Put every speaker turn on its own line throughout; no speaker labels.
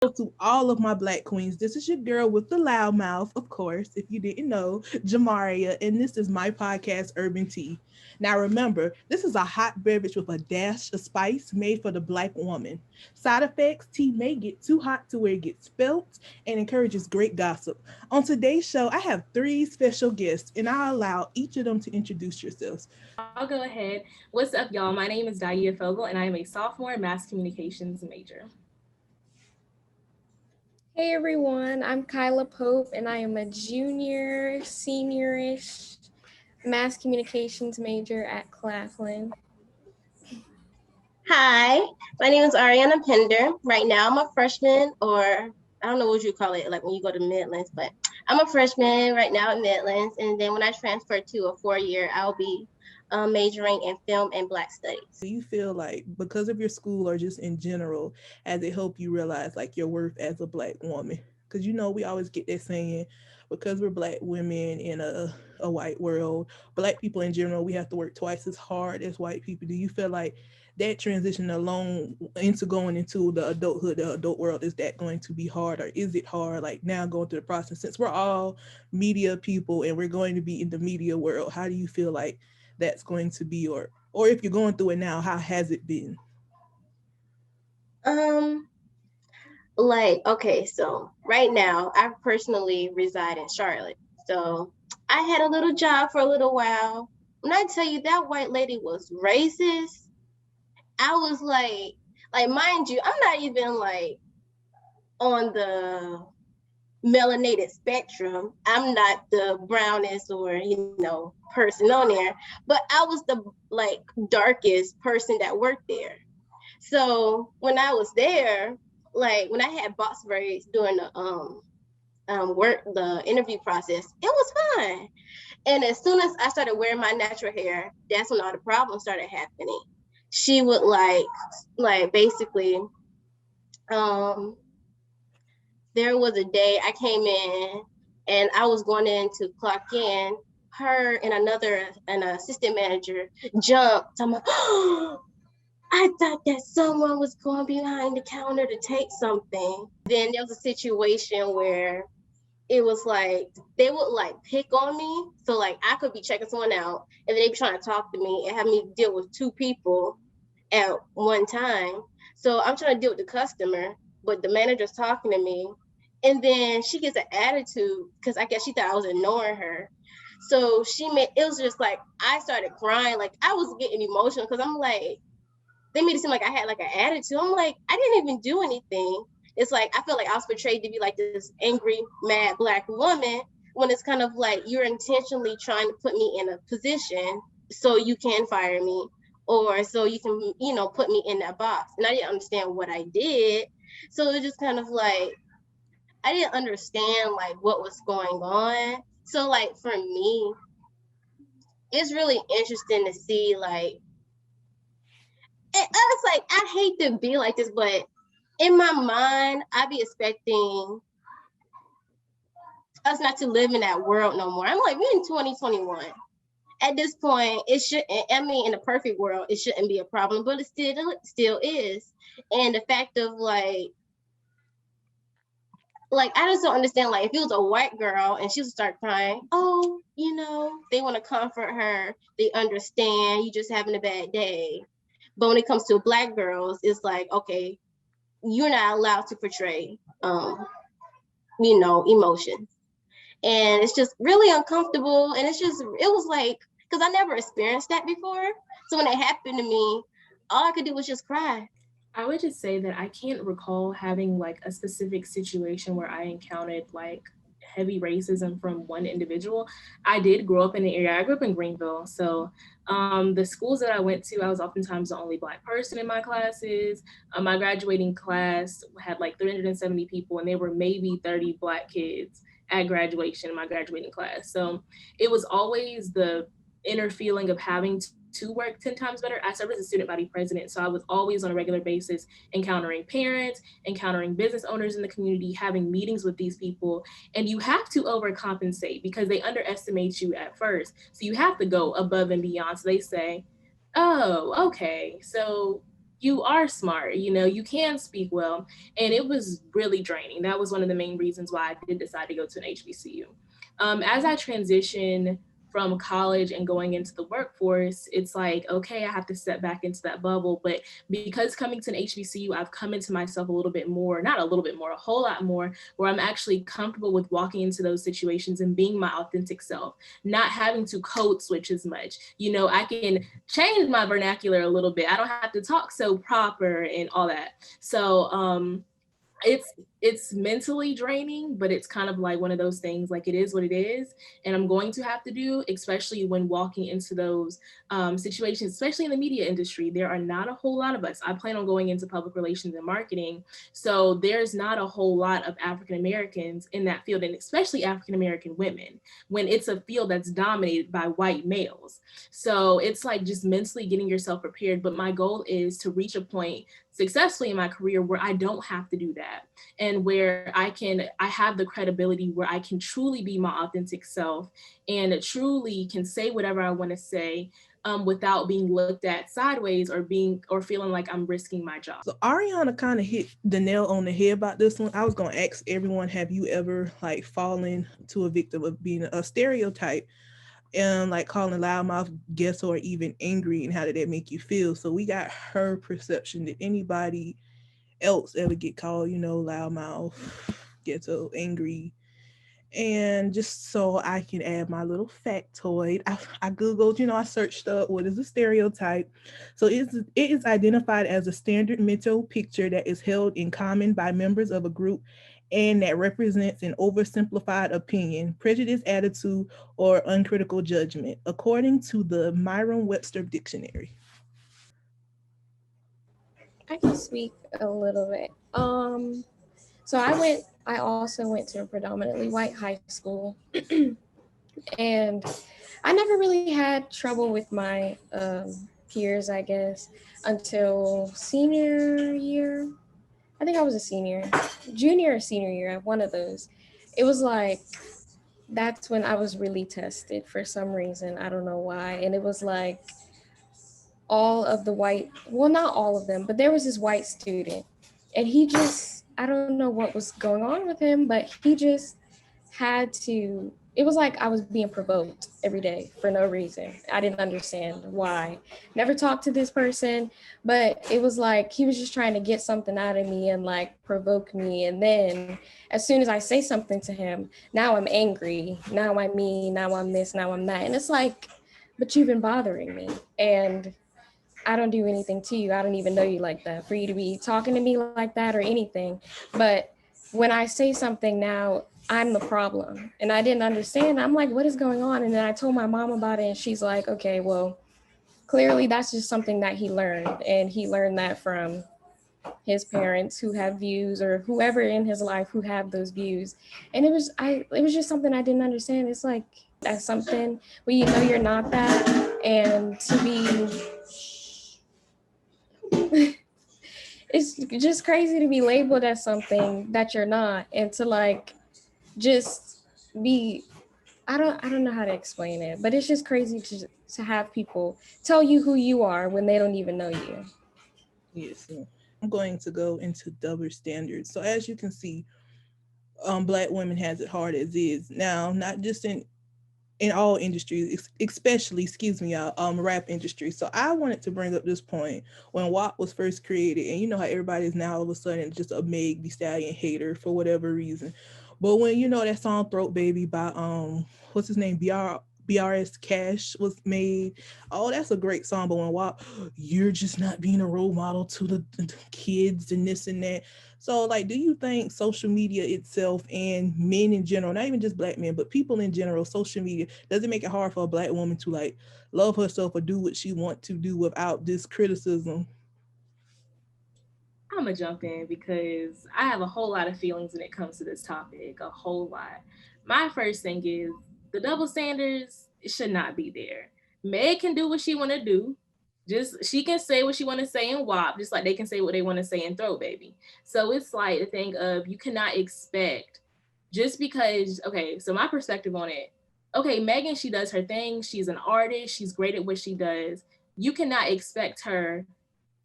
To all of my Black queens. This is your girl with the loud mouth, of course, if you didn't know, Jamaria, and this is my podcast, Urban Tea. Now, remember, this is a hot beverage with a dash of spice made for the Black woman. Side effects: tea may get too hot to where it gets spilt and encourages great gossip. On today's show, I have three special guests, and I'll allow each of them to introduce yourselves.
I'll go ahead. What's up, y'all? My name is Daia Fogel, and I am a sophomore mass communications major.
Hey everyone, I'm Kyla Pope and I am a junior, seniorish mass communications major at Claflin.
Hi, my name is Ariana Pender. Right now, I'm a freshman, or I don't know what you call it, like when you go to Midlands, but I'm a freshman right now at Midlands. And then when I transfer to a 4-year, I'll be majoring in film and Black studies.
Do you feel like because of your school or just in general, has it helped you realize like your worth as a Black woman? Because we always get that saying, because we're Black women in a white world, Black people in general, we have to work twice as hard as white people. Do you feel like that transition alone into going into the adulthood, the adult world, is that going to be hard, or is it hard like now going through the process? Since we're all media people and we're going to be in the media world, how do you feel like that's going to be, or if you're going through it now, how has it been?
Um, okay, so right now, I personally reside in Charlotte. So I had a little job for a little while. When I tell you that white lady was racist, I was like, mind you, I'm not even like on the melanated spectrum. I'm not the brownest or, person on there, but I was the like darkest person that worked there. So when I was there, like when I had box braids during the the interview process, it was fine. And as soon as I started wearing my natural hair, that's when all the problems started happening. She would like basically, um, there was a day I came in and I was going in to clock in. Her and an assistant manager jumped. I'm like, oh, I thought that someone was going behind the counter to take something. Then there was a situation where it was like they would like pick on me. So like I could be checking someone out and then they'd be trying to talk to me and have me deal with two people at one time. So I'm trying to deal with the customer, but the manager's talking to me. And then she gets an attitude because I guess she thought I was ignoring her. So it was just like, I started crying. Like I was getting emotional because I'm like, they made it seem like I had like an attitude. I'm like, I didn't even do anything. It's like, I feel like I was portrayed to be like this angry, mad Black woman when it's kind of like you're intentionally trying to put me in a position so you can fire me or so you can, put me in that box. And I didn't understand what I did. So it was just kind of like, I didn't understand like what was going on. So like for me, it's really interesting to see like, and I was like, I hate to be like this, but in my mind, I be expecting us not to live in that world no more. I'm like, we're in 2021. At this point, it shouldn't, I mean, in a perfect world, it shouldn't be a problem, but it still is. And the fact of like, I just don't understand, like, if it was a white girl and she would start crying, oh, they want to comfort her. They understand you just having a bad day. But when it comes to Black girls, it's like, okay, you're not allowed to portray, emotions. And it's just really uncomfortable. And it was like, because I never experienced that before. So when it happened to me, all I could do was just cry.
I would just say that I can't recall having like a specific situation where I encountered like heavy racism from one individual. I did grow up in the area. I grew up in Greenville. So the schools that I went to, I was oftentimes the only Black person in my classes. My graduating class had like 370 people, and there were maybe 30 Black kids at graduation in my graduating class. So it was always the inner feeling of having to work 10 times better. I served as a student body president, so I was always on a regular basis encountering parents, encountering business owners in the community, having meetings with these people, and you have to overcompensate because they underestimate you at first. So you have to go above and beyond. So they say, oh, okay, so you are smart, you know, you can speak well. And it was really draining. That was one of the main reasons why I did decide to go to an HBCU. As I transition from college and going into the workforce, it's like, okay, I have to step back into that bubble. But because coming to an HBCU, I've come into myself a little bit more, not a little bit more, a whole lot more, where I'm actually comfortable with walking into those situations and being my authentic self, not having to code switch as much. You know, I can change my vernacular a little bit. I don't have to talk so proper and all that. So it's mentally draining, but it's kind of like one of those things, like it is what it is, and I'm going to have to do, especially when walking into those situations, especially in the media industry. There are not a whole lot of us. I plan on going into public relations and marketing, so there's not a whole lot of African Americans in that field, and especially African American women, when it's a field that's dominated by white males. So it's like just mentally getting yourself prepared, but my goal is to reach a point successfully in my career where I don't have to do that, and where I have the credibility where I can truly be my authentic self and truly can say whatever I want to say, without being looked at sideways or feeling like I'm risking my job.
So Ariana kind of hit the nail on the head about this one. I was going to ask everyone, have you ever like fallen to a victim of being a stereotype and like calling loudmouth, ghetto, or even angry, and how did that make you feel? So we got her perception. Did anybody else ever get called, loudmouth, ghetto, angry? And just so I can add my little factoid, I Googled, I searched up what is a stereotype. So it is identified as a standard mental picture that is held in common by members of a group and that represents an oversimplified opinion, prejudice, attitude, or uncritical judgment, according to the Merriam-Webster Dictionary.
I can speak a little bit. So I also went to a predominantly white high school, and I never really had trouble with my peers, I guess, until senior year. I think I was a senior, junior or senior year, one of those. It was like, that's when I was really tested for some reason. I don't know why. And it was like all of the white, well, not all of them, but there was this white student, and he just, I don't know what was going on with him, but he just had to, it was like I was being provoked every day for no reason. I didn't understand why. Never talked to this person, but it was like he was just trying to get something out of me and like provoke me. And then as soon as I say something to him, now I'm angry, now I'm mean, now I'm this, now I'm that. And it's like, but you've been bothering me, and I don't do anything to you. I don't even know you like that for you to be talking to me like that or anything. But when I say something now, I'm the problem. And I didn't understand. I'm like, what is going on? And then I told my mom about it, and she's like, okay, well, clearly that's just something that he learned. And he learned that from his parents who have views, or whoever in his life who have those views. And it was just something I didn't understand. It's like, that's something where you know you're not that, and to be it's just crazy to be labeled as something that you're not, and to like just be, I don't know how to explain it, but it's just crazy to have people tell you who you are when they don't even know you.
Yes, I'm going to go into double standards. So as you can see, Black women has it hard as is. Now, not just in all industries, especially, rap industry. So I wanted to bring up this point when WAP was first created, and you know how everybody is now all of a sudden just a Meg Thee Stallion hater for whatever reason. But when that song "Throat Baby" by what's his name, BRS Cash was made, oh, that's a great song. But when WAP, you're just not being a role model to the kids and this and that. So, like, do you think social media itself and men in general, not even just Black men, but people in general, social media, does it make it hard for a Black woman to like love herself or do what she wants to do without this criticism?
I'm gonna jump in because I have a whole lot of feelings when it comes to this topic, a whole lot. My first thing is the double standards should not be there. Meg can do what she want to do. Just she can say what she want to say in WAP, just like they can say what they want to say in Throat Baby. So it's like the thing of you cannot expect just because, okay, so my perspective on it, okay, Megan, she does her thing. She's an artist. She's great at what she does. You cannot expect her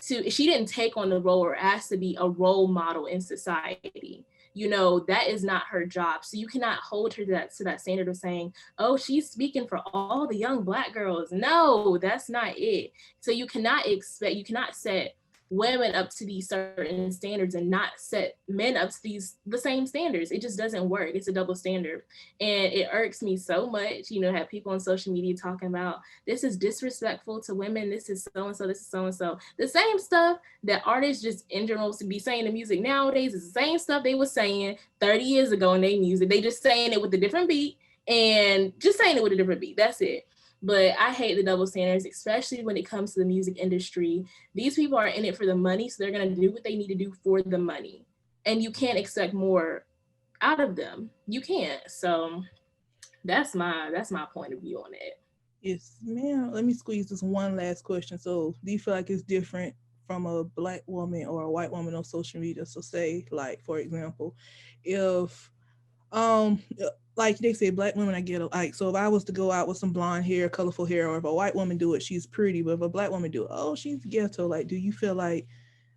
she didn't take on the role or ask to be a role model in society. You know, that is not her job. So you cannot hold her to that standard of saying, oh, she's speaking for all the young Black girls. No, that's not it. So you cannot set women up to these certain standards and not set men up to the same standards. It just doesn't work. It's a double standard. And it irks me so much, you know, have people on social media talking about this is disrespectful to women, this is so-and-so, this is so-and-so. The same stuff that artists just in general to be saying in music nowadays is the same stuff they were saying 30 years ago in their music. They just saying it with a different beat and just saying it with a different beat. That's it. But I hate the double standards, especially when it comes to the music industry. These people are in it for the money, so they're going to do what they need to do for the money. And you can't expect more out of them. You can't. So that's my point of view on it.
Yes, ma'am. Let me squeeze this one last question. So do you feel like it's different from a Black woman or a white woman on social media? So say, like, for example, if like they say, Black women, I get it. Like, so if I was to go out with some blonde hair, colorful hair, or if a white woman do it, she's pretty. But if a Black woman do it, oh, she's ghetto. Like, do you feel like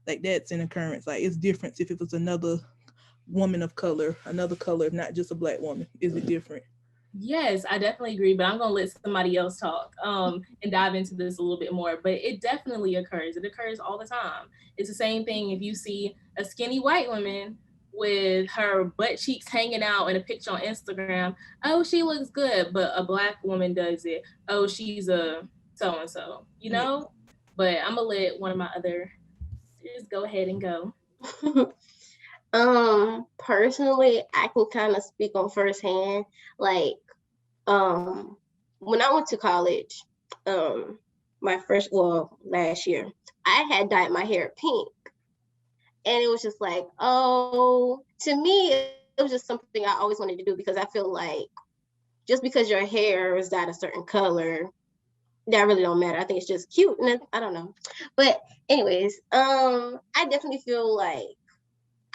that's an occurrence? Like, it's different if it was another woman of color, another color, not just a Black woman. Is it different?
Yes, I definitely agree, but I'm going to let somebody else talk and dive into this a little bit more. But it definitely occurs. It occurs all the time. It's the same thing if you see a skinny white woman with her butt cheeks hanging out in a picture on Instagram. Oh, she looks good, but a Black woman does it. Oh, she's a so-and-so, you know? Yeah. But I'm going to let one of my other sisters go ahead and go.
Personally, I can kind of speak on firsthand. Like, when I went to college, last year, I had dyed my hair pink. And it was just like, oh, to me, it was just something I always wanted to do because I feel like just because your hair is dyed a certain color, that really don't matter. I think it's just cute. And I don't know. But anyways, I definitely feel like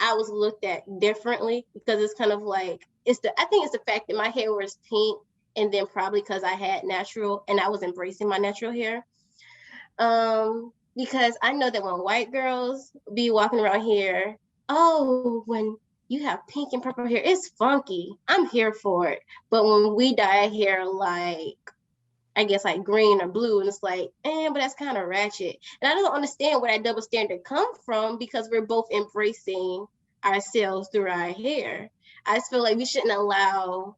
I was looked at differently because it's kind of like, I think it's the fact that my hair was pink and then probably because I had natural and I was embracing my natural hair. Because I know that when white girls be walking around here, oh, when you have pink and purple hair, it's funky. I'm here for it. But when we dye hair like, I guess like green or blue, and it's like, but that's kind of ratchet. And I don't understand where that double standard come from because we're both embracing ourselves through our hair. I just feel like we shouldn't allow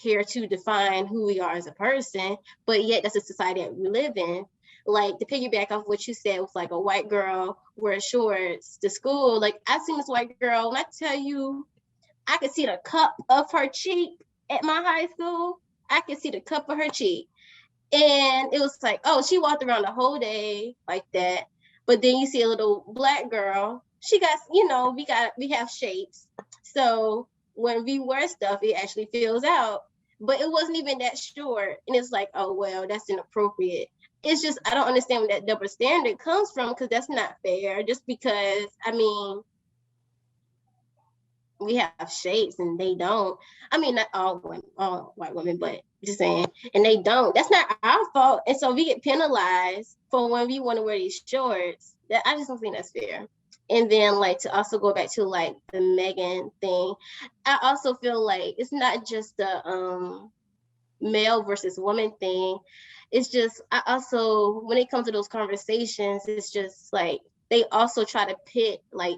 hair to define who we are as a person, but yet that's a society that we live in. Like, to piggyback off what you said with like a white girl wears shorts to school, like I seen this white girl, and I tell you, I could see the cup of her cheek at my high school. I could see the cup of her cheek. And it was like, oh, she walked around the whole day like that. But then you see a little Black girl, she got, we have shapes. So when we wear stuff, it actually fills out. But it wasn't even that short. And it's like, oh, well, that's inappropriate. It's just, I don't understand where that double standard comes from because that's not fair. Just because, we have shapes and they don't. I mean, not all white women, but just saying, and they don't. That's not our fault. And so we get penalized for when we want to wear these shorts. I just don't think that's fair. And then, like, to also go back to like the Megan thing, I also feel like it's not just the male versus woman thing. It's just, I also, when it comes to those conversations, it's just like they also try to pit like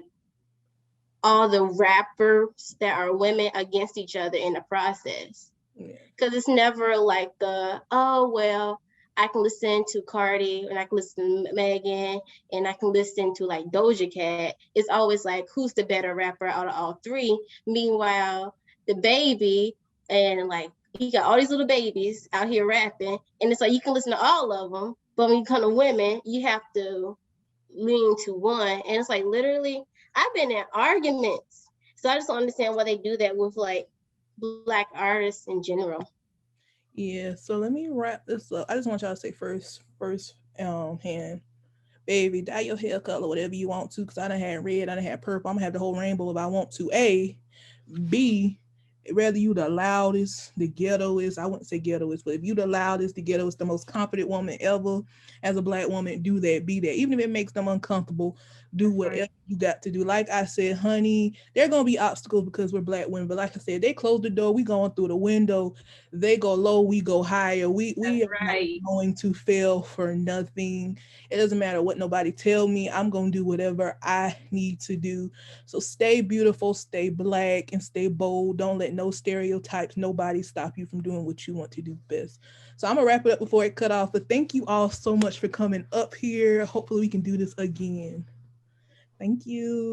all the rappers that are women against each other in the process. Because it's never like oh, well, I can listen to Cardi and I can listen to Megan and I can listen to like Doja Cat. It's always like, who's the better rapper out of all three? Meanwhile, the baby and like, he got all these little babies out here rapping. And it's like, you can listen to all of them, but when you come to women, you have to lean to one. And it's like, literally, I've been in arguments. So I just don't understand why they do that with like Black artists in general.
Yeah, so let me wrap this up. I just want y'all to say first hand, baby, dye your hair color whatever you want to, because I done had red, I done had purple. I'm gonna have the whole rainbow if I want to. A, B, Whether you the loudest, the ghettoest, I wouldn't say ghettoest, but if you the loudest, the ghettoest, the most confident woman ever, as a Black woman, do that, be that. Even if it makes them uncomfortable, do whatever you got to do. Like I said, honey, there are gonna be obstacles because we're Black women. But like I said, they close the door, we going through the window. They go low, we go higher. We are not going to fail for nothing. It doesn't matter what nobody tell me. I'm gonna do whatever I need to do. So stay beautiful, stay Black, and stay bold. Don't let no stereotypes, nobody stop you from doing what you want to do best. So I'm gonna wrap it up before it cut off. But thank you all so much for coming up here. Hopefully we can do this again. Thank you.